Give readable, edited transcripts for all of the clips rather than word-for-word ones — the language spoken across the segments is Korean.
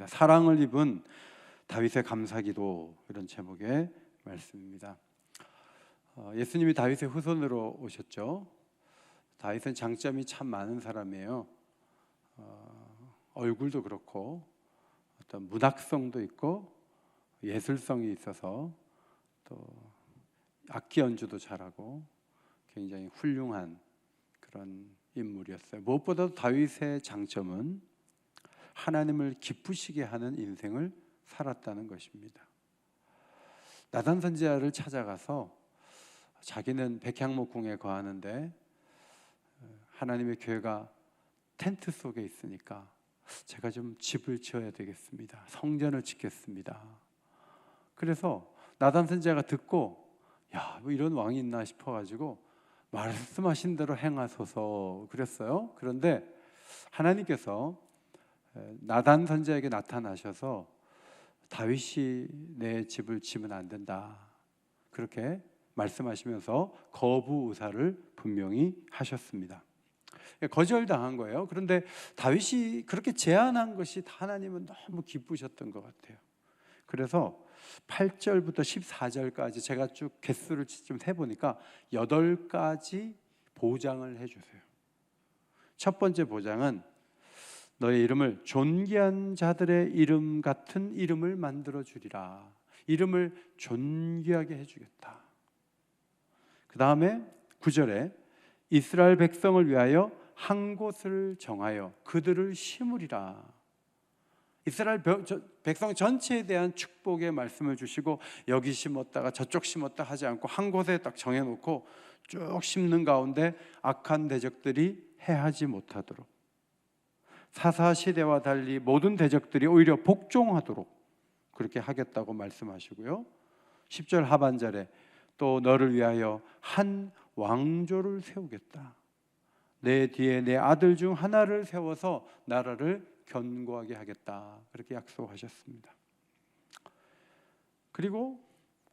말씀입니다. 사랑을 입은 다윗의 감사기도, 이런 제목의 말씀입니다. 예수님이 다윗의 후손으로 오셨죠. 다윗은 장점이 참 많은 사람이에요. 얼굴도 그렇고 어떤 문학성도 있고 예술성이 있어서 또 악기 연주도 잘하고 굉장히 훌륭한 그런 인물이었어요. 무엇보다도 다윗의 장점은 하나님을 기쁘시게 하는 인생을 살았다는 것입니다. 나단 선지자를 찾아가서 자기는 백향목궁에 거하는데 하나님의 교회가 텐트 속에 있으니까 제가 좀 집을 지어야 되겠습니다. 성전을 짓겠습니다. 그래서 나단 선지자가 듣고 뭐 이런 왕이 있나 싶어가지고 말씀하신 대로 행하소서 그랬어요. 그런데 하나님께서 나단 선지자에게 나타나셔서 다윗이 내 집을 지으면 안 된다, 그렇게 말씀하시면서 거부 의사를 분명히 하셨습니다. 거절당한 거예요. 그런데 다윗이 그렇게 제안한 것이 하나님은 너무 기쁘셨던 것 같아요. 그래서 8절부터 14절까지 제가 쭉 개수를 좀 해보니까 8가지 보장을 해주세요. 첫 번째 보장은 너의 이름을 존귀한 자들의 이름 같은 이름을 만들어 주리라. 이름을 존귀하게 해주겠다. 그 다음에 9절에 이스라엘 백성을 위하여 한 곳을 정하여 그들을 심으리라. 이스라엘 백성 전체에 대한 축복의 말씀을 주시고 여기 심었다가 저쪽 심었다 하지 않고 한 곳에 딱 정해놓고 쭉 심는 가운데 악한 대적들이 해하지 못하도록, 사사시대와 달리 모든 대적들이 오히려 복종하도록 그렇게 하겠다고 말씀하시고요. 10절 하반절에 또 너를 위하여 한 왕조를 세우겠다. 내 뒤에 내 아들 중 하나를 세워서 나라를 견고하게 하겠다, 그렇게 약속하셨습니다. 그리고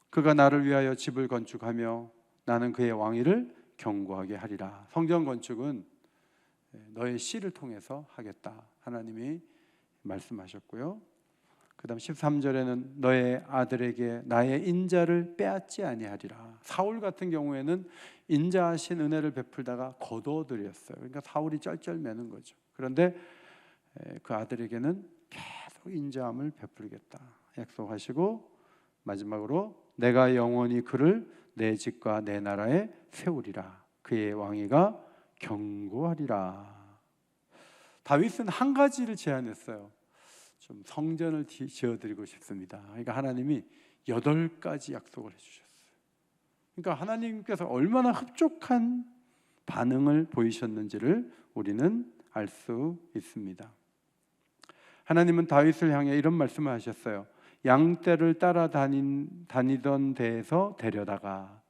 그가 나를 위하여 집을 건축하며 나는 그의 왕위를 견고하게 하리라. 성전 건축은 너의 씨를 통해서 하겠다, 하나님이 말씀하셨고요. 그 다음 13절에는 너의 아들에게 나의 인자를 빼앗지 아니하리라. 사울 같은 경우에는 인자하신 은혜를 베풀다가 거둬들였어요. 그러니까 사울이 쩔쩔매는 거죠. 그런데 그 아들에게는 계속 인자함을 베풀겠다 약속하시고, 마지막으로 내가 영원히 그를 내 집과 내 나라에 세우리라. 그의 왕위가 견고하리라. 다윗은 한 가지를 제안했어요. 좀 성전을 지어드리고 싶습니다. 그러니까 하나님이 8가지 약속을 해주셨어요. 그러니까 하나님께서 얼마나 흡족한 반응을 보이셨는지를 우리는 알 수 있습니다. 하나님은 다윗을 향해 이런 말씀을 하셨어요. 양떼를 따라다니던 데에서 데려다가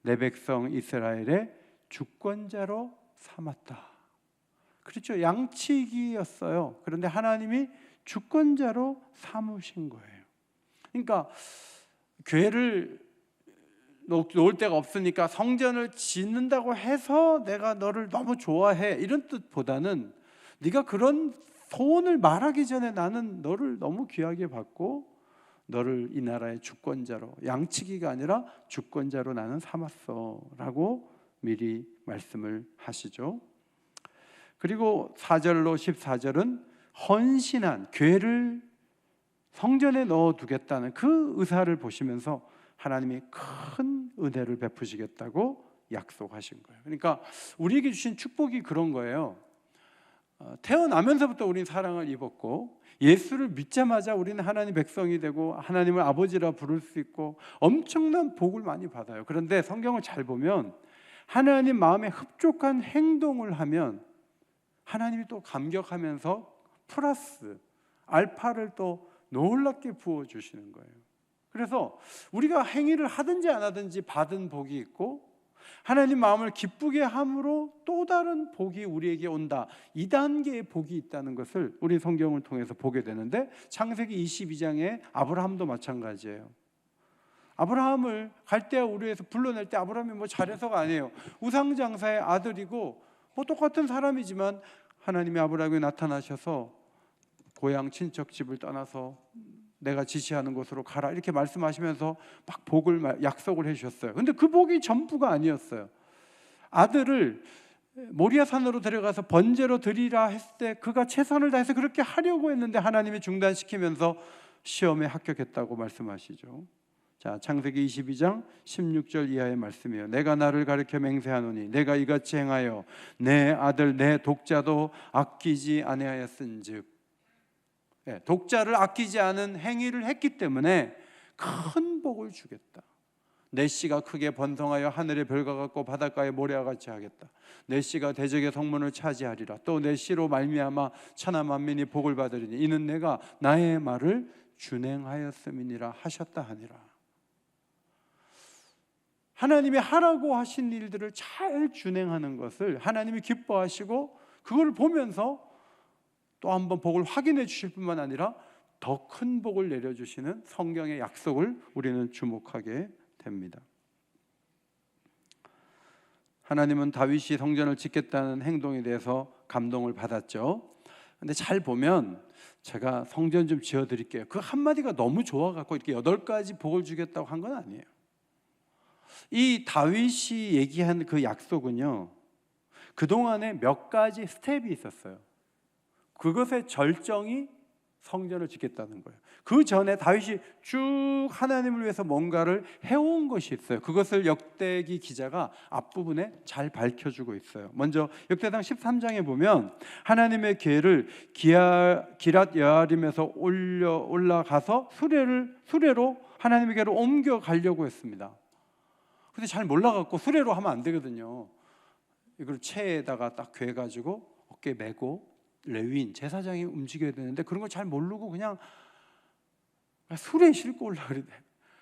내 백성 이스라엘의 주권자로 삼았다. 그렇죠. 양치기였어요. 그런데 하나님이 주권자로 삼으신 거예요. 그러니까 교회를 놓을 데가 없으니까 성전을 짓는다고 해서 내가 너를 너무 좋아해, 이런 뜻보다는 네가 그런 소원을 말하기 전에 나는 너를 너무 귀하게 받고 너를 이 나라의 주권자로, 양치기가 아니라 주권자로 나는 삼았어 라고 미리 말씀을 하시죠. 그리고 4절로 14절은 헌신한 교회를 성전에 넣어두겠다는 그 의사를 보시면서 하나님이 큰 은혜를 베푸시겠다고 약속하신 거예요. 그러니까 우리에게 주신 축복이 그런 거예요. 태어나면서부터 우리는 사랑을 입었고 예수를 믿자마자 우리는 하나님 백성이 되고 하나님을 아버지라 부를 수 있고 엄청난 복을 많이 받아요. 그런데 성경을 잘 보면 하나님 마음에 흡족한 행동을 하면 하나님이 또 감격하면서 플러스 알파를 또 놀랍게 부어주시는 거예요. 그래서 우리가 행위를 하든지 안 하든지 받은 복이 있고 하나님 마음을 기쁘게 함으로 또 다른 복이 우리에게 온다, 2단계의 복이 있다는 것을 우리 성경을 통해서 보게 되는데, 창세기 22장에 아브라함도 마찬가지예요. 아브라함을 갈대아 우르에서 불러낼 때 아브라함이 뭐 잘해서가 아니에요. 우상장사의 아들이고 뭐 똑같은 사람이지만 하나님이 아브라함에게 나타나셔서 고향 친척 집을 떠나서 내가 지시하는 곳으로 가라 이렇게 말씀하시면서 막 복을 약속을 해주셨어요. 근데 그 복이 전부가 아니었어요. 아들을 모리아 산으로 데려가서 번제로 드리라 했을 때 그가 최선을 다해서 그렇게 하려고 했는데 하나님이 중단시키면서 시험에 합격했다고 말씀하시죠. 자, 창세기 22장 16절 이하의 말씀이에요. 내가 나를 가리켜 맹세하노니 내가 이같이 행하여 내 아들 내 독자도 아끼지 아니하였은즉, 독자를 아끼지 않은 행위를 했기 때문에 큰 복을 주겠다. 내 씨가 크게 번성하여 하늘의 별과 같고 바닷가의 모래와 같이 하겠다. 내 씨가 대적의 성문을 차지하리라. 또 내 씨로 말미암아 천하 만민이 복을 받으리니 이는 내가 나의 말을 준행하였음이니라 하셨다 하니라. 하나님이 하라고 하신 일들을 잘 준행하는 것을 하나님이 기뻐하시고 그걸 보면서 또 한 번 복을 확인해 주실 뿐만 아니라 더 큰 복을 내려주시는 성경의 약속을 우리는 주목하게 됩니다. 하나님은 다윗이 성전을 짓겠다는 행동에 대해서 감동을 받았죠. 근데 잘 보면 제가 성전 좀 지어드릴게요, 그 한마디가 너무 좋아갖고 이렇게 8가지 복을 주겠다고 한 건 아니에요. 이 다윗이 얘기한 그 약속은요, 그동안에 몇 가지 스텝이 있었어요. 그것의 절정이 성전을 짓겠다는 거예요. 그 전에 다윗이 쭉 하나님을 위해서 뭔가를 해온 것이 있어요. 그것을 역대기 기자가 앞부분에 잘 밝혀주고 있어요. 먼저 역대상 13장에 보면 하나님의 궤를 기랏 여아림에서 올라가서 수레로 하나님의 궤를 옮겨 가려고 했습니다. 근데 잘 몰라갖고 수레로 하면 안 되거든요. 이걸 채에다가 딱 괴가지고 어깨에 메고 레위인 제사장이 움직여야 되는데 그런 걸 잘 모르고 그냥 수레에 싣고 올라가래.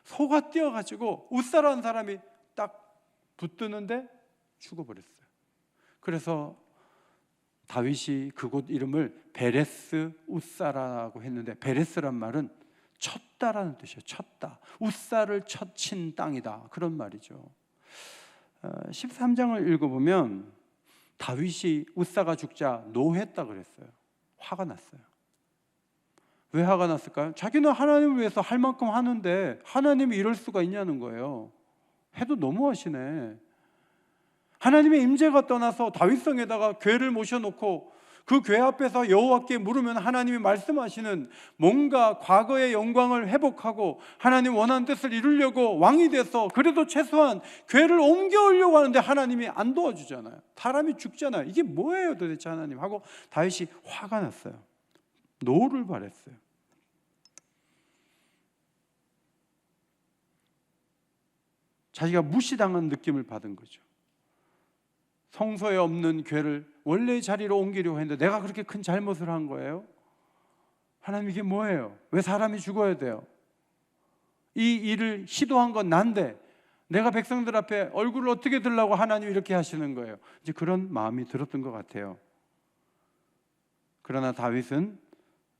소가 뛰어가지고 웃사라는 사람이 딱 붙드는데 죽어버렸어요. 그래서 다윗이 그곳 이름을 베레스 웃사라고 했는데, 베레스란 말은 쳤다라는 뜻이에요. 쳤다, 웃사를 쳐친 땅이다, 그런 말이죠. 13장을 읽어보면 다윗이 웃사가 죽자 노했다 그랬어요. 화가 났어요. 왜 화가 났을까요? 자기는 하나님을 위해서 할 만큼 하는데 하나님이 이럴 수가 있냐는 거예요. 해도 너무하시네. 하나님의 임재가 떠나서 다윗성에다가 궤를 모셔놓고 그 궤 앞에서 여호와께 물으면 하나님이 말씀하시는 뭔가 과거의 영광을 회복하고 하나님 원하는 뜻을 이루려고 왕이 돼서 그래도 최소한 궤를 옮겨오려고 하는데 하나님이 안 도와주잖아요. 사람이 죽잖아요. 이게 뭐예요 도대체 하나님 하고 다윗이 화가 났어요. 노를 발했어요. 자기가 무시당한 느낌을 받은 거죠. 성소에 없는 궤를 원래의 자리로 옮기려고 했는데 내가 그렇게 큰 잘못을 한 거예요? 하나님 이게 뭐예요? 왜 사람이 죽어야 돼요? 이 일을 시도한 건 난데 내가 백성들 앞에 얼굴을 어떻게 들라고 하나님이 이렇게 하시는 거예요? 이제 그런 마음이 들었던 것 같아요. 그러나 다윗은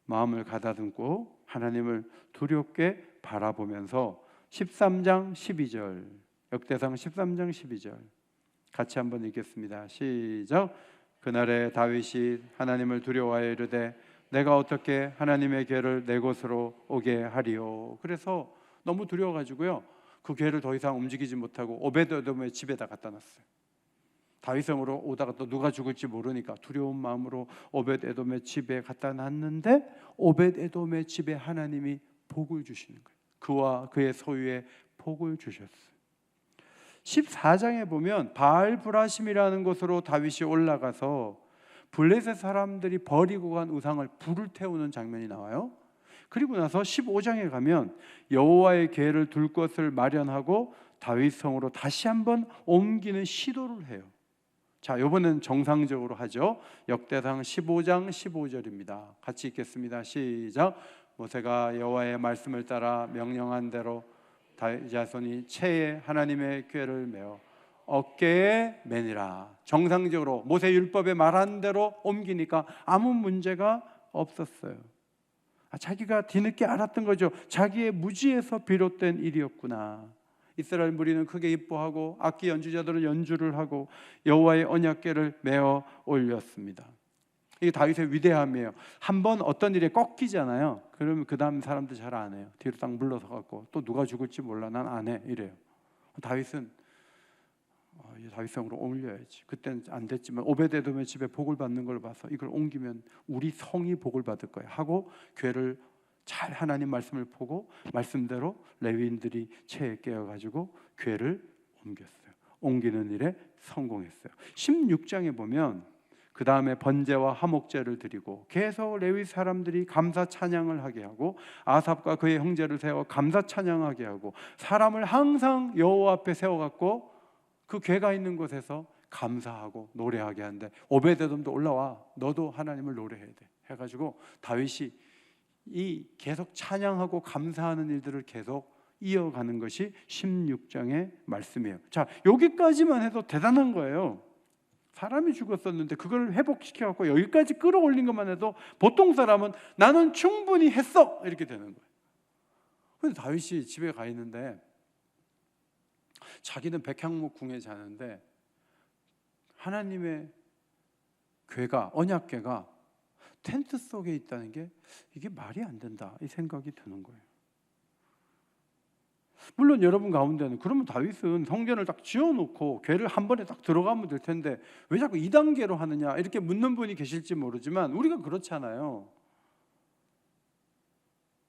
마음을 가다듬고 하나님을 두렵게 바라보면서 13장 12절, 역대상 13장 12절 같이 한번 읽겠습니다. 시작. 그날에 다윗이 하나님을 두려워하여 이르되 내가 어떻게 하나님의 궤를 내 곳으로 오게 하리요. 그래서 너무 두려워가지고요, 그 궤를 더 이상 움직이지 못하고 오벳에돔의 집에다 갖다 놨어요. 다윗성으로 오다가 또 누가 죽을지 모르니까 두려운 마음으로 오벳에돔의 집에 갖다 놨는데 오벳에돔의 집에 하나님이 복을 주시는 거예요. 그와 그의 소유에 복을 주셨어요. 14장에 보면 바알브라심이라는 곳으로 다윗이 올라가서 블레셋 사람들이 버리고 간 우상을 불을 태우는 장면이 나와요. 그리고 나서 15장에 가면 여호와의 궤를 둘 것을 마련하고 다윗 성으로 다시 한번 옮기는 시도를 해요. 자, 이번엔 정상적으로 하죠. 역대상 15장 15절입니다. 같이 읽겠습니다. 시작. 모세가 여호와의 말씀을 따라 명령한 대로 다윗 자손이 채에 하나님의 궤를 메어 어깨에 매니라. 정상적으로 모세 율법에 말한 대로 옮기니까 아무 문제가 없었어요. 자기가 뒤늦게 알았던 거죠. 자기의 무지에서 비롯된 일이었구나. 이스라엘 무리는 크게 기뻐하고 악기 연주자들은 연주를 하고 여호와의 언약궤를 메어 올렸습니다. 이게 다윗의 위대함이에요. 한번 어떤 일에 꺾이잖아요. 그러면 그 다음 사람들 잘 안 해요. 뒤로 딱 물러서 갖고 또 누가 죽을지 몰라, 난 안 해, 이래요. 다윗은 다윗성으로 옮겨야지. 그때는 안 됐지만 오베데돔의 집에 복을 받는 걸 봐서 이걸 옮기면 우리 성이 복을 받을 거야 하고 궤를 잘 하나님 말씀을 보고 말씀대로 레위인들이 체에 깨어가지고 궤를 옮겼어요. 옮기는 일에 성공했어요. 16장에 보면 그 다음에 번제와 화목제를 드리고 계속 레위 사람들이 감사 찬양을 하게 하고 아삽과 그의 형제를 세워 감사 찬양하게 하고 사람을 항상 여호와 앞에 세워갖고 그 궤가 있는 곳에서 감사하고 노래하게 하는데 오베데돔도 올라와, 너도 하나님을 노래해야 돼 해가지고 다윗이 이 계속 찬양하고 감사하는 일들을 계속 이어가는 것이 16장의 말씀이에요. 자, 여기까지만 해도 대단한 거예요. 사람이 죽었었는데 그걸 회복시켜갖고 여기까지 끌어올린 것만 해도 보통 사람은 나는 충분히 했어 이렇게 되는 거예요. 그런데 다윗이 집에 가 있는데 자기는 백향목 궁에 자는데 하나님의 궤가, 언약궤가 텐트 속에 있다는 게 이게 말이 안 된다 이 생각이 드는 거예요. 물론 여러분 가운데는 그러면 다윗은 성전을 딱 지어놓고 궤를 한 번에 딱 들어가면 될 텐데 왜 자꾸 2단계로 하느냐 이렇게 묻는 분이 계실지 모르지만 우리가 그렇잖아요.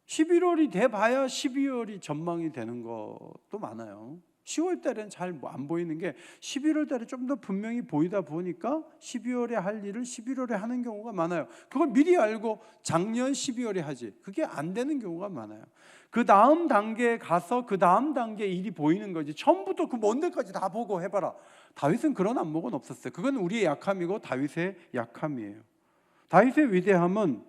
11월이 돼봐야 12월이 전망이 되는 것도 많아요. 10월 달에는 잘 안 보이는 게 11월 달에 좀 더 분명히 보이다 보니까 12월에 할 일을 11월에 하는 경우가 많아요. 그걸 미리 알고 작년 12월에 하지 그게 안 되는 경우가 많아요. 그 다음 단계에 가서 그 다음 단계 일이 보이는 거지 처음부터 그 먼 데까지 다 보고 해봐라. 다윗은 그런 안목은 없었어요. 그건 우리의 약함이고 다윗의 약함이에요. 다윗의 위대함은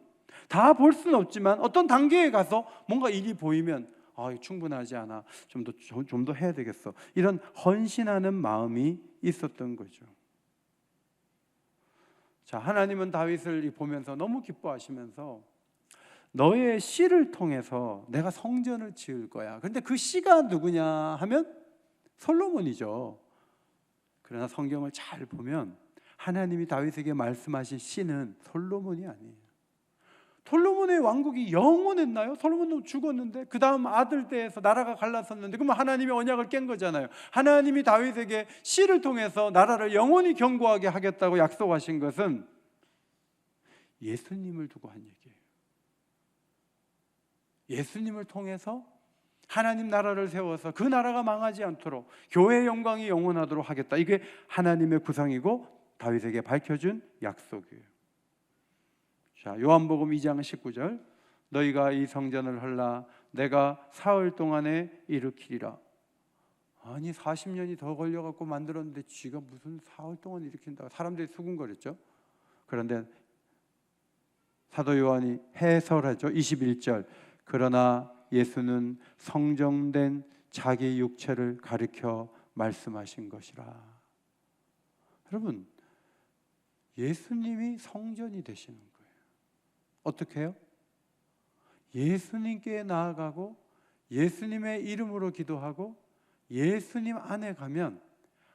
다 볼 수는 없지만 어떤 단계에 가서 뭔가 일이 보이면 충분하지 않아, 좀 더 해야 되겠어, 이런 헌신하는 마음이 있었던 거죠. 자, 하나님은 다윗을 보면서 너무 기뻐하시면서 너의 씨를 통해서 내가 성전을 지을 거야. 그런데 그 씨가 누구냐 하면 솔로몬이죠. 그러나 성경을 잘 보면 하나님이 다윗에게 말씀하신 씨는 솔로몬이 아니에요. 솔로몬의 왕국이 영원했나요? 솔로몬도 죽었는데 그 다음 아들 때에서 나라가 갈라섰는데 그러면 하나님이 언약을 깬 거잖아요. 하나님이 다윗에게 씨를 통해서 나라를 영원히 견고하게 하겠다고 약속하신 것은 예수님을 두고 한 얘기예요. 예수님을 통해서 하나님 나라를 세워서 그 나라가 망하지 않도록 교회의 영광이 영원하도록 하겠다. 이게 하나님의 구상이고 다윗에게 밝혀준 약속이에요. 자, 요한복음 2장 19절 너희가 이 성전을 헐라 내가 사흘 동안에 일으키리라. 아니 40년이 더 걸려갖고 만들었는데 쥐가 무슨 사흘 동안 일으킨다. 사람들이 수군거렸죠. 그런데 사도 요한이 해설하죠. 21절 그러나 예수는 성정된 자기 육체를 가리켜 말씀하신 것이라. 여러분, 예수님이 성전이 되시는 거예요. 어떻게 해요? 예수님께 나아가고 예수님의 이름으로 기도하고 예수님 안에 가면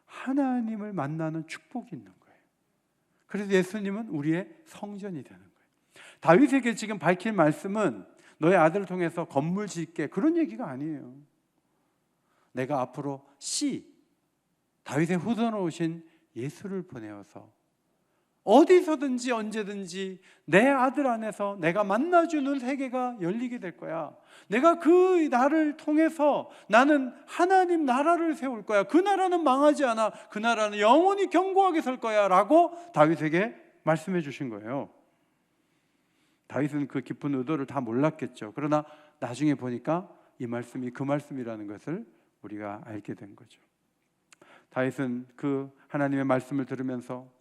하나님을 만나는 축복이 있는 거예요. 그래서 예수님은 우리의 성전이 되는 거예요. 다윗에게 지금 밝힌 말씀은 너의 아들을 통해서 건물 짓게 그런 얘기가 아니에요. 내가 앞으로 다윗의 후손으로 오신 예수를 보내어서 어디서든지 언제든지 내 아들 안에서 내가 만나주는 세계가 열리게 될 거야. 내가 그 나를 통해서 나는 하나님 나라를 세울 거야. 그 나라는 망하지 않아. 그 나라는 영원히 견고하게 설 거야 라고 다윗에게 말씀해 주신 거예요. 다윗은 그 깊은 의도를 다 몰랐겠죠. 그러나 나중에 보니까 이 말씀이 그 말씀이라는 것을 우리가 알게 된 거죠. 다윗은 그 하나님의 말씀을 들으면서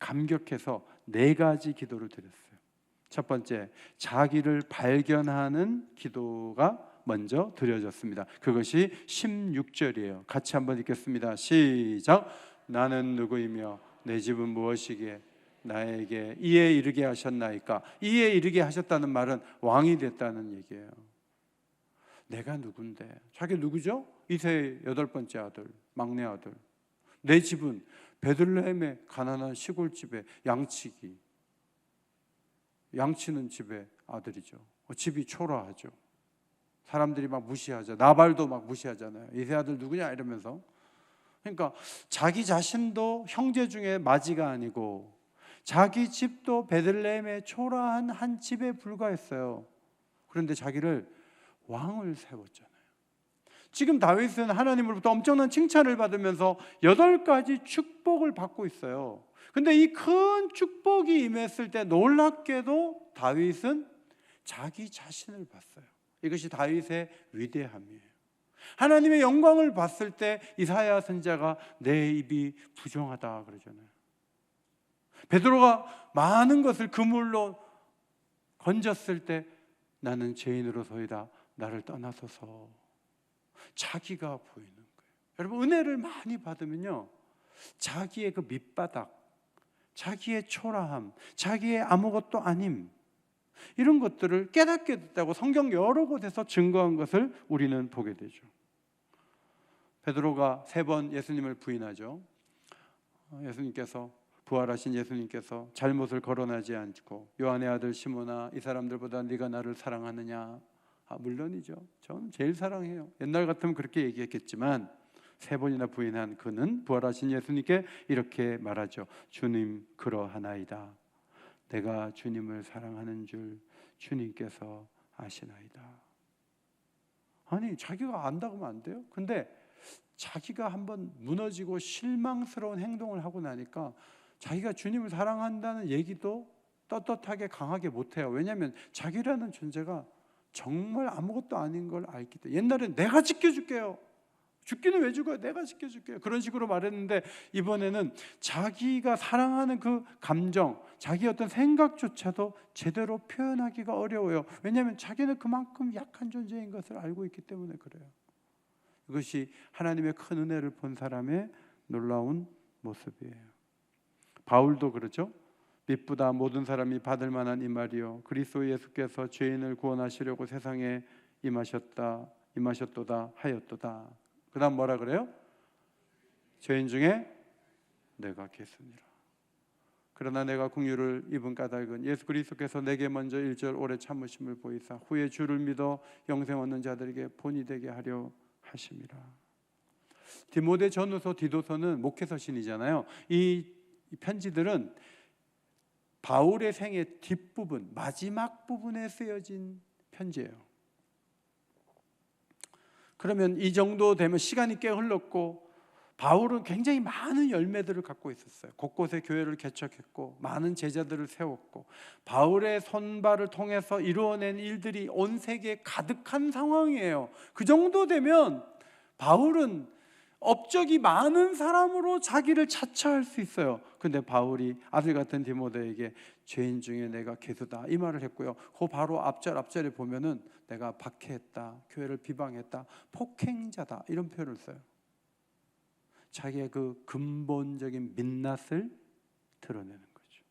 감격해서 4가지 기도를 드렸어요. 첫 번째, 자기를 발견하는 기도가 먼저 드려졌습니다. 그것이 16절이에요. 같이 한번 읽겠습니다. 시작. 나는 누구이며 내 집은 무엇이기에 나에게 이에 이르게 하셨나이까. 이에 이르게 하셨다는 말은 왕이 됐다는 얘기예요. 내가 누군데? 자기 누구죠? 이세의 8번째 아들, 막내 아들. 내 집은 베들레헴의 가난한 시골집에 양치기. 양치는 집의 아들이죠. 집이 초라하죠. 사람들이 막 무시하죠. 나발도 막 무시하잖아요. 이 세 아들 누구냐 이러면서. 그러니까 자기 자신도 형제 중에 마지가 아니고 자기 집도 베들레헴의 초라한 한 집에 불과했어요. 그런데 자기를 왕을 세웠잖아요. 지금 다윗은 하나님으로부터 엄청난 칭찬을 받으면서 8가지 축복을 받고 있어요. 근데 이 큰 축복이 임했을 때 놀랍게도 다윗은 자기 자신을 봤어요. 이것이 다윗의 위대함이에요. 하나님의 영광을 봤을 때 이사야 선지자가 내 입이 부정하다 그러잖아요. 베드로가 많은 것을 그물로 건졌을 때 나는 죄인으로서이다 나를 떠나소서. 자기가 보이는 거예요. 여러분 은혜를 많이 받으면요 자기의 그 밑바닥, 자기의 초라함, 자기의 아무것도 아님 이런 것들을 깨닫게 됐다고 성경 여러 곳에서 증거한 것을 우리는 보게 되죠. 베드로가 3번 예수님을 부인하죠. 예수님께서 부활하신 예수님께서 잘못을 거론하지 않고 요한의 아들 시몬아 이 사람들보다 네가 나를 사랑하느냐? 물론이죠. 저는 제일 사랑해요. 옛날 같으면 그렇게 얘기했겠지만 3번이나 부인한 그는 부활하신 예수님께 이렇게 말하죠. 주님 그러하나이다. 내가 주님을 사랑하는 줄 주님께서 아시나이다. 아니 자기가 안다고 하면 안 돼요? 근데 자기가 한번 무너지고 실망스러운 행동을 하고 나니까 자기가 주님을 사랑한다는 얘기도 떳떳하게 강하게 못해요. 왜냐하면 자기라는 존재가 정말 아무것도 아닌 걸 알기 때문에. 옛날엔 내가 지켜줄게요. 죽기는 왜 죽어요? 내가 지켜줄게요. 그런 식으로 말했는데 이번에는 자기가 사랑하는 그 감정, 자기 어떤 생각조차도 제대로 표현하기가 어려워요. 왜냐하면 자기는 그만큼 약한 존재인 것을 알고 있기 때문에 그래요. 이것이 하나님의 큰 은혜를 본 사람의 놀라운 모습이에요. 바울도 그렇죠. 미쁘다 모든 사람이 받을 만한 이 말이요 그리스도 예수께서 죄인을 구원하시려고 세상에 임하셨도다 하였도다. 그 다음 뭐라 그래요? 죄인 중에 내가 계수니라. 그러나 내가 긍휼을 입은 까닭은 예수 그리스도께서 내게 먼저 1절 오래 참으심을 보이사 후에 주를 믿어 영생 얻는 자들에게 본이 되게 하려 하심이라. 디모데 전후서 디도서는 목회서신이잖아요. 이 편지들은 바울의 생의 뒷부분, 마지막 부분에 쓰여진 편지예요. 그러면 이 정도 되면 시간이 꽤 흘렀고 바울은 굉장히 많은 열매들을 갖고 있었어요. 곳곳에 교회를 개척했고 많은 제자들을 세웠고 바울의 손발을 통해서 이루어낸 일들이 온 세계에 가득한 상황이에요. 그 정도 되면 바울은 업적이 많은 사람으로 자기를 차차할 수 있어요. 근데 바울이 아들 같은 디모데에게 죄인 중에 내가 괴수다 이 말을 했고요. 그 바로 앞절에 보면은 내가 박해했다, 교회를 비방했다, 폭행자다 이런 표현을 써요. 자기의 그 근본적인 민낯을 드러내는 거죠.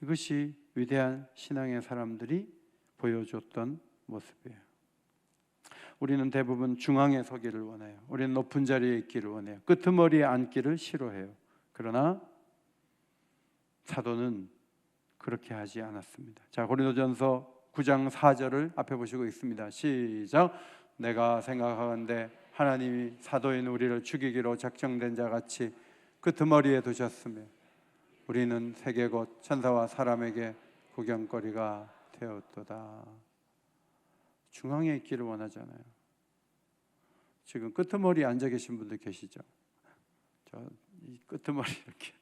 이것이 위대한 신앙의 사람들이 보여줬던 모습이에요. 우리는 대부분 중앙에 서기를 원해요. 우리는 높은 자리에 있기를 원해요. 끄트머리에 앉기를 싫어해요. 그러나 사도는 그렇게 하지 않았습니다. 자, 고린도전서 9장 4절을 앞에 보시고 있습니다. 시작. 내가 생각하건대 하나님이 사도인 우리를 죽이기로 작정된 자 같이 끄트머리에 두셨으며 우리는 세계 곧 천사와 사람에게 구경거리가 되었도다. 중앙에 있기를 원하잖아요. 지금 끄트머리에 앉아 계신 분들 계시죠? 저 이 끄트머리 이렇게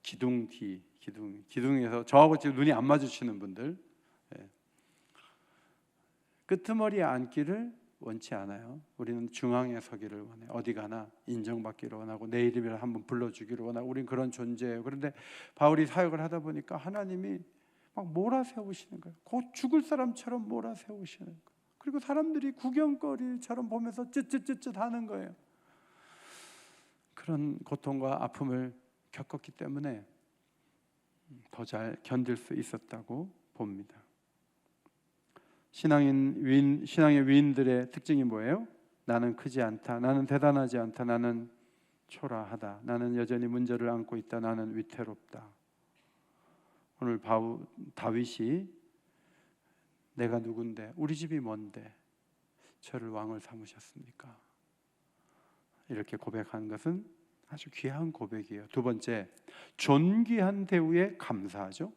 기둥에서 저하고 지금 눈이 안 마주치는 분들, 끄트머리에 앉기를 원치 않아요. 우리는 중앙에 서기를 원해요. 어디 가나 인정받기를 원하고 내 이름을 한번 불러주기를 원하고 우리는 그런 존재예요. 그런데 바울이 사역을 하다 보니까 하나님이 막 몰아세우시는 거예요. 곧 죽을 사람처럼 몰아세우시는 거예요. 그리고 사람들이 구경거리처럼 보면서 쯧쯧쯧쯧 하는 거예요. 그런 고통과 아픔을 겪었기 때문에 더 잘 견딜 수 있었다고 봅니다. 신앙의 위인들의 특징이 뭐예요? 나는 크지 않다. 나는 대단하지 않다. 나는 초라하다. 나는 여전히 문제를 안고 있다. 나는 위태롭다. 오늘 다윗이 내가 누군데, 우리 집이 뭔데 저를 왕을 삼으셨습니까? 이렇게 고백한 것은 아주 귀한 고백이에요. 두 번째, 존귀한 대우에 감사하죠.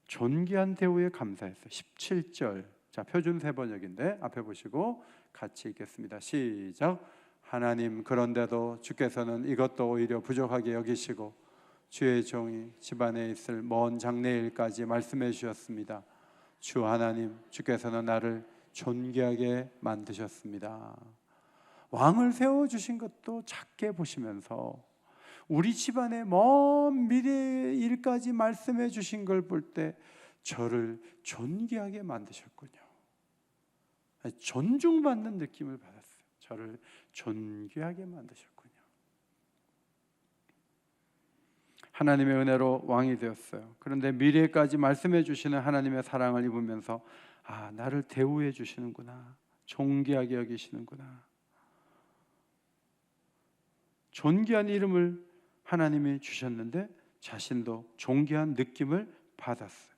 존귀한 대우에 감사했어요. 17절, 자, 표준 세번역인데 앞에 보시고 같이 읽겠습니다. 시작. 하나님, 그런데도 주께서는 이것도 오히려 부족하게 여기시고 주의 종이 집안에 있을 먼 장래일까지 말씀해 주셨습니다. 주 하나님, 주께서는 나를 존귀하게 만드셨습니다. 왕을 세워주신 것도 작게 보시면서 우리 집안의 먼 미래의 일까지 말씀해 주신 걸 볼 때 저를 존귀하게 만드셨군요. 존중받는 느낌을 받았어요. 저를 존귀하게 만드셨군요. 하나님의 은혜로 왕이 되었어요. 그런데 미래까지 말씀해 주시는 하나님의 사랑을 입으면서 아, 나를 대우해 주시는구나, 존귀하게 여기시는구나. 존귀한 이름을 하나님이 주셨는데 자신도 존귀한 느낌을 받았어요.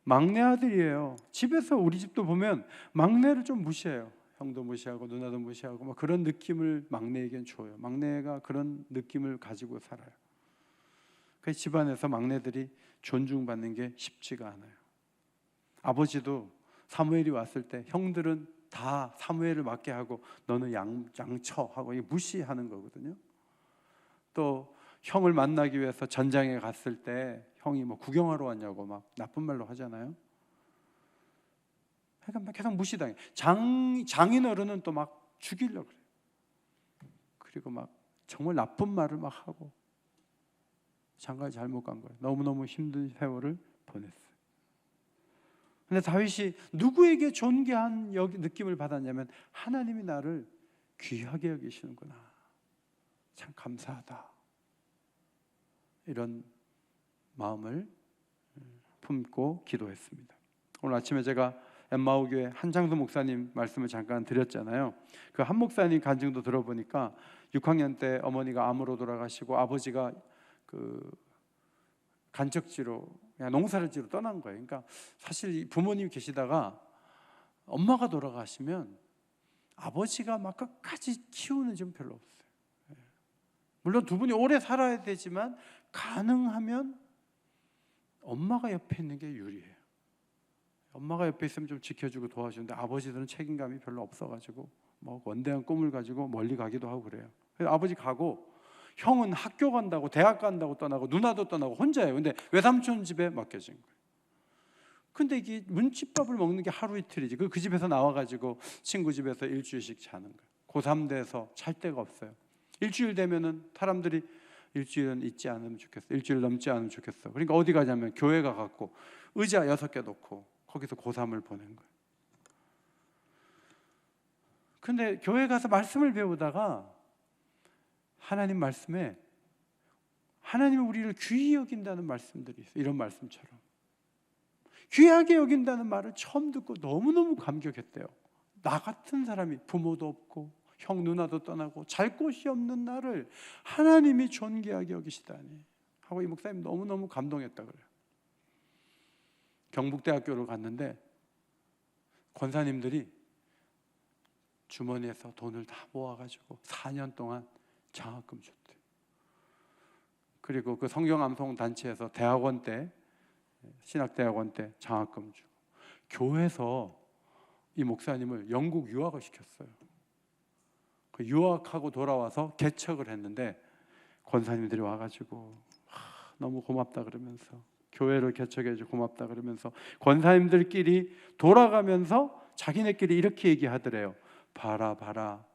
막내 아들이에요. 집에서 우리 집도 보면 막내를 좀 무시해요. 형도 무시하고 누나도 무시하고 막 그런 느낌을 막내에겐 줘요. 막내가 그런 느낌을 가지고 살아요. 그 집안에서 막내들이 존중받는 게 쉽지가 않아요. 아버지도 사무엘이 왔을 때 형들은 다 사무엘을 맡게 하고 너는 양처 하고 무시하는 거거든요. 또 형을 만나기 위해서 전장에 갔을 때 형이 뭐 구경하러 왔냐고 막 나쁜 말로 하잖아요. 그러니까 계속 무시당해. 장인 어른은 또 막 죽이려고 그래요. 그리고 막 정말 나쁜 말을 막 하고 장가를 잘못 간 거예요. 너무너무 힘든 세월을 보냈어요. 근데 다윗이 누구에게 존귀한 느낌을 받았냐면 하나님이 나를 귀하게 여기시는구나, 참 감사하다, 이런 마음을 품고 기도했습니다. 오늘 아침에 제가 엠마오 교회 한장수 목사님 말씀을 잠깐 드렸잖아요. 그 한 목사님 간증도 들어보니까 6학년 때 어머니가 암으로 돌아가시고 아버지가 그 간척지로 그냥 농사를 지러 떠난 거예요. 그러니까 사실 부모님이 계시다가 엄마가 돌아가시면 아버지가 막 끝까지 키우는 좀 별로 없어요. 물론 두 분이 오래 살아야 되지만 가능하면 엄마가 옆에 있는 게 유리해요. 엄마가 옆에 있으면 좀 지켜주고 도와주는데 아버지들은 책임감이 별로 없어가지고 뭐 원대한 꿈을 가지고 멀리 가기도 하고 그래요. 그래서 아버지 가고 형은 학교 간다고 대학 간다고 떠나고 누나도 떠나고 혼자예요. 근데 외삼촌 집에 맡겨진 거예요. 근데 이게 문집밥을 먹는 게 하루 이틀이지. 그 집에서 나와가지고 친구 집에서 일주일씩 자는 거예요. 고3 돼서 잘 데가 없어요. 일주일 되면은 사람들이 일주일은 있지 않으면 좋겠어, 일주일 넘지 않으면 좋겠어. 그러니까 어디 가냐면 교회 가갖고 의자 6개 놓고 거기서 고3을 보낸 거예요. 근데 교회 가서 말씀을 배우다가 하나님 말씀에 하나님이 우리를 귀히 여긴다는 말씀들이 있어요. 이런 말씀처럼 귀하게 여긴다는 말을 처음 듣고 너무너무 감격했대요. 나 같은 사람이 부모도 없고 형 누나도 떠나고 잘 곳이 없는 나를 하나님이 존귀하게 여기시다니 하고 이 목사님 너무너무 감동했다 그래요. 경북대학교를 갔는데 권사님들이 주머니에서 돈을 다 모아가지고 4년 동안 장학금 줬대요. 그리고 그 성경암송 단체에서 대학원 때, 신학대학원 때 장학금 주고, 교회에서 이 목사님을 영국 유학을 시켰어요. 그 유학하고 돌아와서 개척을 했는데 권사님들이 와가지고 너무 고맙다 그러면서, 교회를 개척해줘 고맙다 그러면서 권사님들끼리 돌아가면서 자기네끼리 이렇게 얘기하더래요. 봐라 봐라,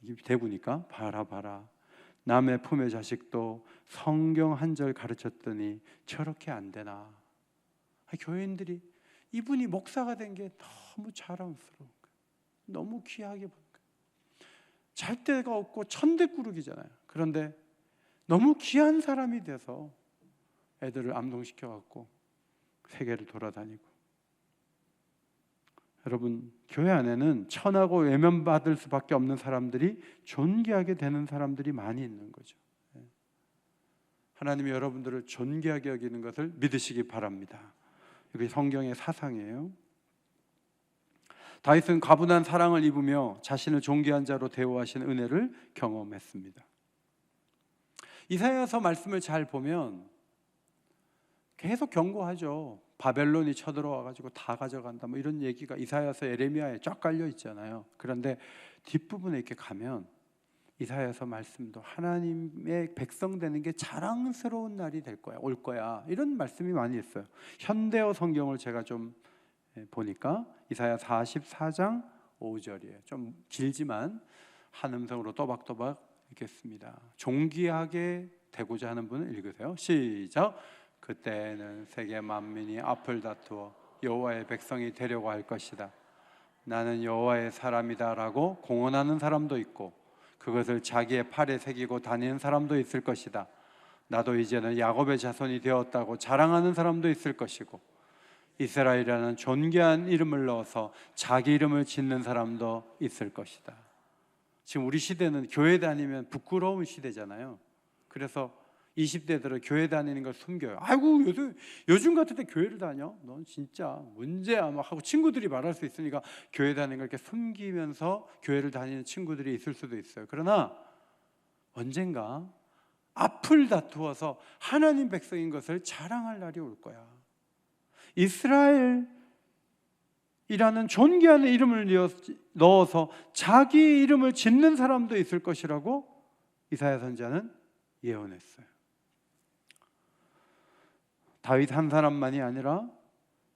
이게 대구니까 봐라 봐라, 남의 품의 자식도 성경 한 절 가르쳤더니 저렇게 안 되나. 교회인들이 이분이 목사가 된 게 너무 자랑스러운 거예요. 너무 귀하게 본 거예요. 잘 데가 없고 천대꾸르기잖아요. 그런데 너무 귀한 사람이 돼서 애들을 암송시켜갖고 세계를 돌아다니고. 여러분, 교회 안에는 천하고 외면받을 수밖에 없는 사람들이 존귀하게 되는 사람들이 많이 있는 거죠. 하나님이 여러분들을 존귀하게 여기는 것을 믿으시기 바랍니다. 이게 성경의 사상이에요. 다윗은 가분한 사랑을 입으며 자신을 존귀한 자로 대우하신 은혜를 경험했습니다. 이사야서 말씀을 잘 보면 계속 경고하죠. 바벨론이 쳐들어와가지고 다 가져간다, 뭐 이런 얘기가 이사야서 예레미야에 쫙 깔려 있잖아요. 그런데 뒷부분에 이렇게 가면 이사야서 말씀도 하나님의 백성 되는 게 자랑스러운 날이 될 거야, 올 거야, 이런 말씀이 많이 있어요. 현대어 성경을 제가 좀 보니까 이사야 44장 5절이에요. 좀 길지만 한 음성으로 또박또박 읽겠습니다. 존귀하게 되고자 하는 분은 읽으세요. 시작. 그때는 세계 만민이 앞을 다투어 여호와의 백성이 되려고 할 것이다. 나는 여호와의 사람이다 라고 공언하는 사람도 있고 그것을 자기의 팔에 새기고 다니는 사람도 있을 것이다. 나도 이제는 야곱의 자손이 되었다고 자랑하는 사람도 있을 것이고 이스라엘이라는 존귀한 이름을 넣어서 자기 이름을 짓는 사람도 있을 것이다. 지금 우리 시대는 교회 다니면 부끄러운 시대잖아요. 그래서 20대들은 교회 다니는 걸 숨겨요. 아이고 요즘 같은 때 교회를 다녀? 넌 진짜 문제야 막 하고 친구들이 말할 수 있으니까 교회 다니는 걸 이렇게 숨기면서 교회를 다니는 친구들이 있을 수도 있어요. 그러나 언젠가 앞을 다투어서 하나님 백성인 것을 자랑할 날이 올 거야. 이스라엘이라는 존귀한 이름을 넣어서 자기 이름을 짓는 사람도 있을 것이라고 이사야 선지자는 예언했어요. 다윗 한 사람만이 아니라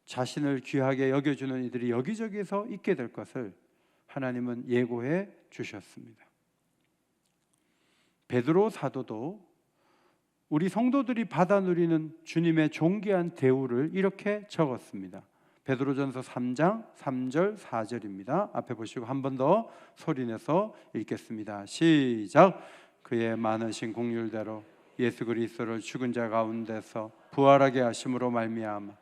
자신을 귀하게 여겨주는 이들이 여기저기서 있게 될 것을 하나님은 예고해 주셨습니다. 베드로 사도도 우리 성도들이 받아 누리는 주님의 존귀한 대우를 이렇게 적었습니다. 베드로전서 3장 3절 4절입니다. 앞에 보시고 한 번 더 소리내서 읽겠습니다. 시작. 그의 많으신 긍휼대로 예수 그리스도를 죽은 자 가운데서 부활하게 하심으로 말미암아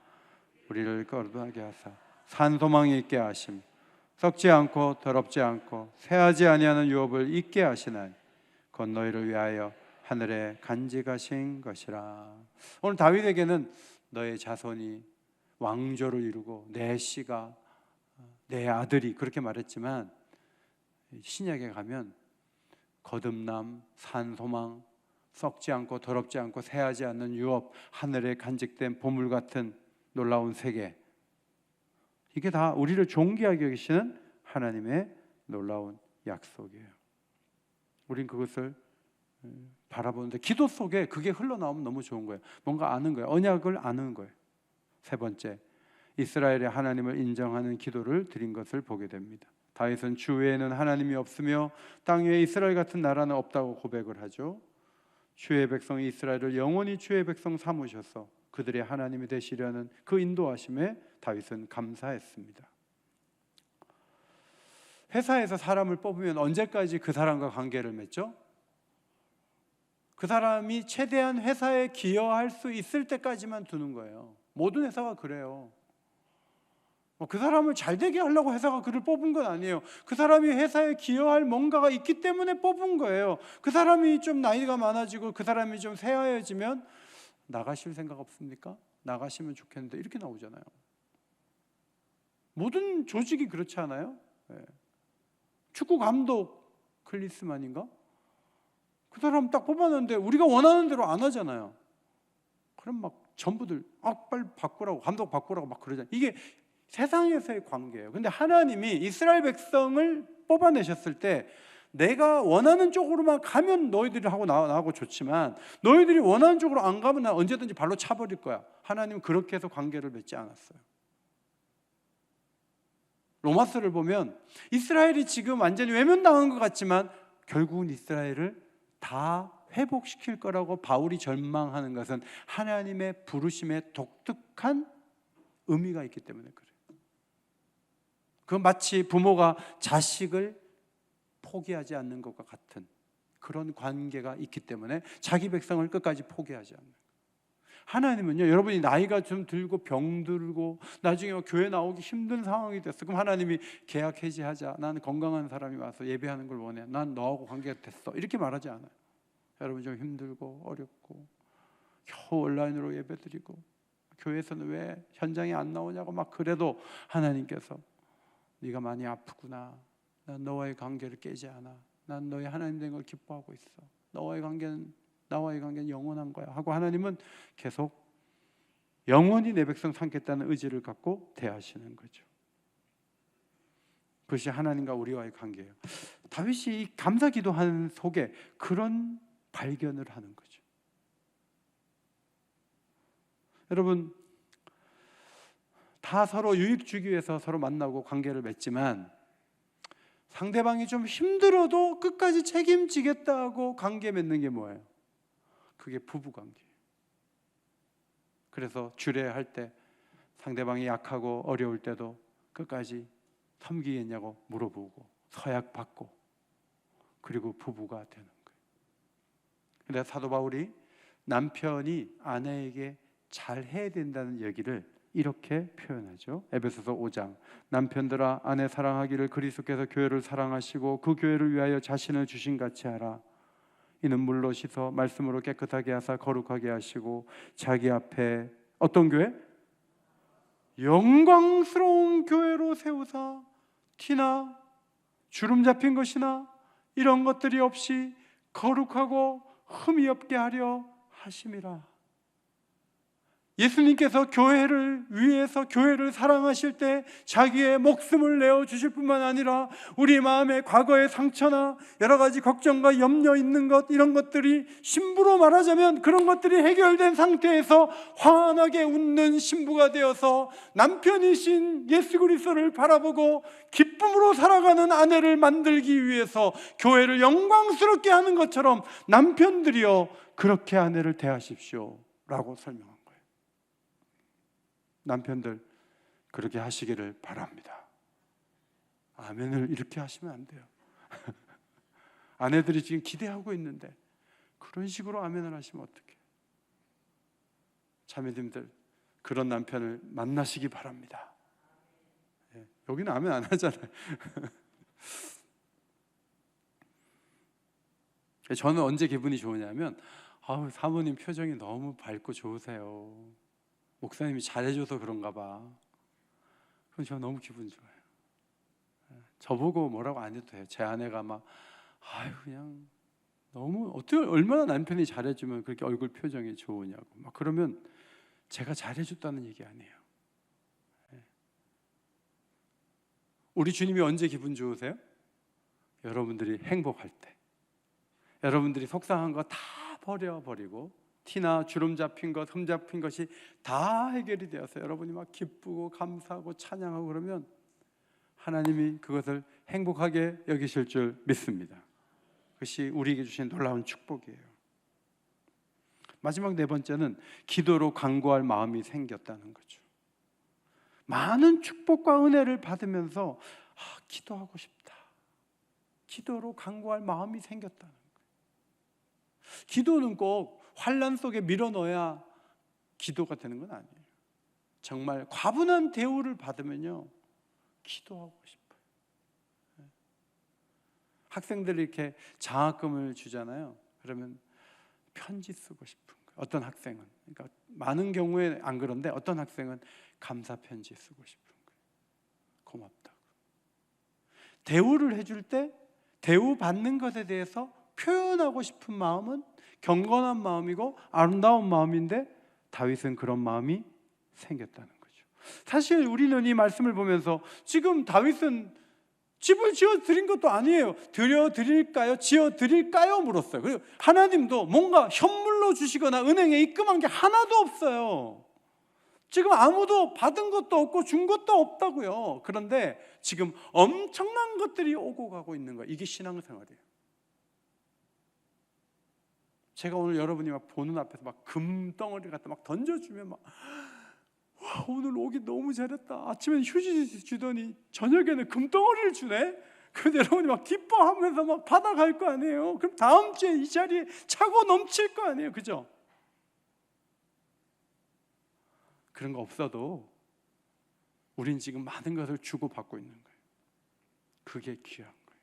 우리를 거듭나게 하사 산 소망이 있게 하심, 썩지 않고 더럽지 않고 새하지 아니하는 유업을 있게 하시나니 곧 너희를 위하여 하늘에 간직하신 것이라. 오늘 다윗에게는 너의 자손이 왕조를 이루고 내 씨가 내 아들이 그렇게 말했지만 신약에 가면 거듭남, 산소망, 썩지 않고 더럽지 않고 새하지 않는 유업, 하늘에 간직된 보물 같은 놀라운 세계, 이게 다 우리를 존귀하게 여기시는 하나님의 놀라운 약속이에요. 우린 그것을 바라보는데 기도 속에 그게 흘러나오면 너무 좋은 거예요. 뭔가 아는 거예요. 언약을 아는 거예요. 세 번째, 이스라엘의 하나님을 인정하는 기도를 드린 것을 보게 됩니다. 다윗은 주 외에는 하나님이 없으며 땅 위에 이스라엘 같은 나라는 없다고 고백을 하죠. 주의 백성 이스라엘을 영원히 주의 백성 삼으셔서 그들의 하나님이 되시려는 그 인도하심에 다윗은 감사했습니다. 회사에서 사람을 뽑으면 언제까지 그 사람과 관계를 맺죠? 그 사람이 최대한 회사에 기여할 수 있을 때까지만 두는 거예요. 모든 회사가 그래요. 그 사람을 잘 되게 하려고 회사가 그를 뽑은 건 아니에요. 그 사람이 회사에 기여할 뭔가가 있기 때문에 뽑은 거예요. 그 사람이 좀 나이가 많아지고 그 사람이 좀 새하얘지면 나가실 생각 없습니까? 나가시면 좋겠는데 이렇게 나오잖아요. 모든 조직이 그렇지 않아요? 네. 축구 감독 클리스만인가? 그 사람 딱 뽑았는데 우리가 원하는 대로 안 하잖아요. 그럼 막 전부들 빨리 바꾸라고, 감독 바꾸라고 막 그러잖아요. 이게 세상에서의 관계예요. 근데 하나님이 이스라엘 백성을 뽑아내셨을 때 내가 원하는 쪽으로만 가면 너희들이 하고 나하고 좋지만 너희들이 원하는 쪽으로 안 가면 나 언제든지 발로 차버릴 거야. 하나님은 그렇게 해서 관계를 맺지 않았어요. 로마서를 보면 이스라엘이 지금 완전히 외면당한 것 같지만 결국은 이스라엘을 다 회복시킬 거라고 바울이 절망하는 것은 하나님의 부르심에 독특한 의미가 있기 때문에 그래요. 그 마치 부모가 자식을 포기하지 않는 것과 같은 그런 관계가 있기 때문에 자기 백성을 끝까지 포기하지 않는 거예요. 하나님은요, 여러분이 나이가 좀 들고 병들고 나중에 교회 나오기 힘든 상황이 됐어. 그럼 하나님이 계약 해지하자. 나는 건강한 사람이 와서 예배하는 걸 원해. 난 너하고 관계가 됐어. 이렇게 말하지 않아요. 여러분 좀 힘들고 어렵고 겨우 온라인으로 예배드리고 교회에서는 왜 현장에 안 나오냐고 막 그래도 하나님께서 네가 많이 아프구나. 난 너와의 관계를 깨지 않아. 난 너의 하나님 된 걸 기뻐하고 있어. 나와의 관계는 영원한 거야 하고 하나님은 계속 영원히 내 백성 삼겠다는 의지를 갖고 대하시는 거죠. 그것이 하나님과 우리와의 관계예요. 다윗이 이 감사 기도하는 속에 그런 발견을 하는 거죠. 여러분, 다 서로 유익 주기 위해서 서로 만나고 관계를 맺지만 상대방이 좀 힘들어도 끝까지 책임지겠다고 관계 맺는 게 뭐예요? 그게 부부관계예요. 그래서 주례할 때 상대방이 약하고 어려울 때도 끝까지 섬기겠냐고 물어보고 서약받고 그리고 부부가 되는 거예요. 근데 사도 바울이 남편이 아내에게 잘해야 된다는 얘기를 이렇게 표현하죠. 에베소서 5장 남편들아 아내 사랑하기를 그리스도께서 교회를 사랑하시고 그 교회를 위하여 자신을 주신 같이 하라. 이는 물로 씻어 말씀으로 깨끗하게 하사 거룩하게 하시고 자기 앞에 어떤 교회? 영광스러운 교회로 세우사 티나 주름 잡힌 것이나 이런 것들이 없이 거룩하고 흠이 없게 하려 하심이라. 예수님께서 교회를 위해서 교회를 사랑하실 때 자기의 목숨을 내어주실 뿐만 아니라 우리 마음의 과거의 상처나 여러 가지 걱정과 염려 있는 것, 이런 것들이 신부로 말하자면 그런 것들이 해결된 상태에서 환하게 웃는 신부가 되어서 남편이신 예수 그리스도를 바라보고 기쁨으로 살아가는 아내를 만들기 위해서 교회를 영광스럽게 하는 것처럼 남편들이여 그렇게 아내를 대하십시오 라고 설명합니다. 남편들 그렇게 하시기를 바랍니다. 아멘을 이렇게 하시면 안 돼요. 아내들이 지금 기대하고 있는데 그런 식으로 아멘을 하시면 어떡해요? 자매님들 그런 남편을 만나시기 바랍니다. 여기는 아멘 안 하잖아요. 저는 언제 기분이 좋으냐면 사모님 표정이 너무 밝고 좋으세요. 목사님이 잘해줘서 그런가 봐. 그럼 저 너무 기분 좋아요. 저보고 뭐라고 안 해도 돼요. 제 아내가 막 그냥 너무 어떻게 얼마나 남편이 잘해주면 그렇게 얼굴 표정이 좋으냐고 막 그러면 제가 잘해줬다는 얘기 아니에요. 우리 주님이 언제 기분 좋으세요? 여러분들이 행복할 때, 여러분들이 속상한 거 다 버려버리고 티나 주름 잡힌 것, 흠 잡힌 것이 다 해결이 되어서 여러분이 막 기쁘고 감사하고 찬양하고 그러면 하나님이 그것을 행복하게 여기실 줄 믿습니다. 그것이 우리에게 주신 놀라운 축복이에요. 마지막 네 번째는 기도로 간구할 마음이 생겼다는 거죠. 많은 축복과 은혜를 받으면서 기도하고 싶다. 기도로 간구할 마음이 생겼다는 거예요. 기도는 꼭 환난 속에 밀어넣어야 기도가 되는 건 아니에요. 정말 과분한 대우를 받으면요 기도하고 싶어요. 학생들이 이렇게 장학금을 주잖아요. 그러면 편지 쓰고 싶은 거예요. 어떤 학생은, 그러니까 많은 경우에 안 그런데 어떤 학생은 감사 편지 쓰고 싶은 거예요. 고맙다고. 대우를 해줄 때 대우 받는 것에 대해서 표현하고 싶은 마음은 경건한 마음이고 아름다운 마음인데 다윗은 그런 마음이 생겼다는 거죠. 사실 우리는 이 말씀을 보면서 지금 다윗은 집을 지어 드린 것도 아니에요. 드려 드릴까요? 지어 드릴까요? 물었어요. 그리고 하나님도 뭔가 현물로 주시거나 은행에 입금한 게 하나도 없어요. 지금 아무도 받은 것도 없고 준 것도 없다고요. 그런데 지금 엄청난 것들이 오고 가고 있는 거예요. 이게 신앙생활이에요. 제가 오늘 여러분이 막 보는 앞에서 막 금덩어리 갖다 막 던져주면 막 와, 오늘 오기 너무 잘했다. 아침엔 휴지 주더니 저녁에는 금덩어리를 주네. 그런데 여러분이 막 기뻐하면서 막 받아갈 거 아니에요. 그럼 다음 주에 이 자리에 차고 넘칠 거 아니에요. 그죠? 그런 거 없어도 우린 지금 많은 것을 주고받고 있는 거예요. 그게 귀한 거예요.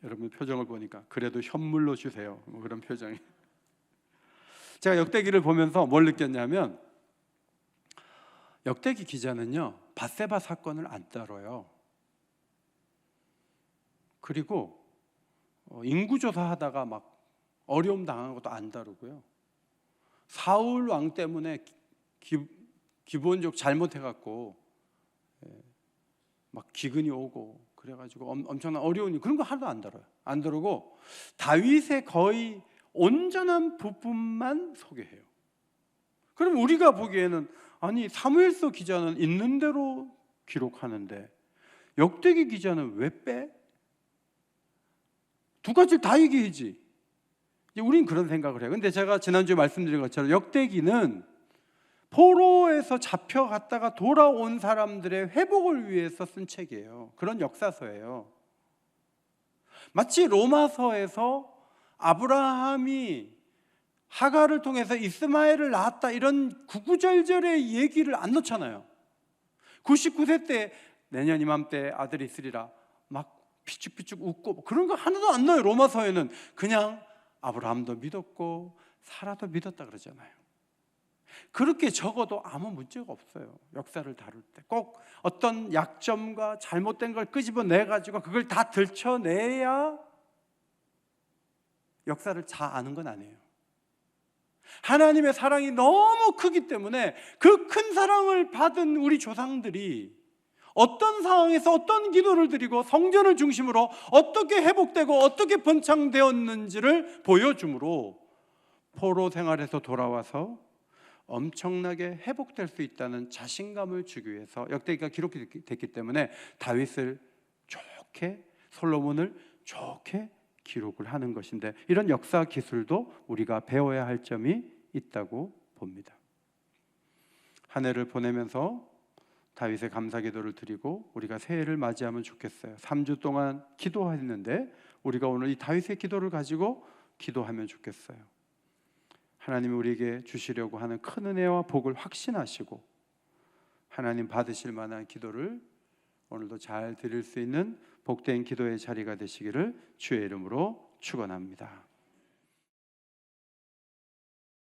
여러분 표정을 보니까 그래도 현물로 주세요. 뭐 그런 표정이. 제가 역대기를 보면서 뭘 느꼈냐면 역대기 기자는요 밧세바 사건을 안 다뤄요. 그리고 인구조사하다가 막 어려움 당한 것도 안 다루고요. 사울 왕 때문에 기본적으로 잘못해갖고 막 기근이 오고 그래가지고 엄청난 어려운 일 그런 거 하나도 안 다뤄요. 안 다루고 다윗의 거의 온전한 부분만 소개해요. 그럼 우리가 보기에는 아니 사무엘서 기자는 있는 대로 기록하는데 역대기 기자는 왜 빼? 두 가지를 다 얘기하지. 우린 그런 생각을 해요. 근데 제가 지난주에 말씀드린 것처럼 역대기는 포로에서 잡혀갔다가 돌아온 사람들의 회복을 위해서 쓴 책이에요. 그런 역사서예요. 마치 로마서에서 아브라함이 하갈을 통해서 이스마엘을 낳았다 이런 구구절절의 얘기를 안 넣잖아요. 99세 때 내년 이맘때 아들이 있으리라 막 피죽피죽 웃고 그런 거 하나도 안 넣어요. 로마서에는 그냥 아브라함도 믿었고 사라도 믿었다 그러잖아요. 그렇게 적어도 아무 문제가 없어요. 역사를 다룰 때 꼭 어떤 약점과 잘못된 걸 끄집어내가지고 그걸 다 들춰내야 역사를 잘 아는 건 아니에요. 하나님의 사랑이 너무 크기 때문에 그 큰 사랑을 받은 우리 조상들이 어떤 상황에서 어떤 기도를 드리고 성전을 중심으로 어떻게 회복되고 어떻게 번창되었는지를 보여주므로 포로 생활에서 돌아와서 엄청나게 회복될 수 있다는 자신감을 주기 위해서 역대기가 기록이 됐기 때문에 다윗을 좋게 솔로몬을 좋게 기록을 하는 것인데 이런 역사 기술도 우리가 배워야 할 점이 있다고 봅니다. 한 해를 보내면서 다윗의 감사기도를 드리고 우리가 새해를 맞이하면 좋겠어요. 3주 동안 기도했는데 우리가 오늘 이 다윗의 기도를 가지고 기도하면 좋겠어요. 하나님이 우리에게 주시려고 하는 큰 은혜와 복을 확신하시고 하나님 받으실 만한 기도를 오늘도 잘 드릴 수 있는 복된 기도의 자리가 되시기를 주의 이름으로 축원합니다.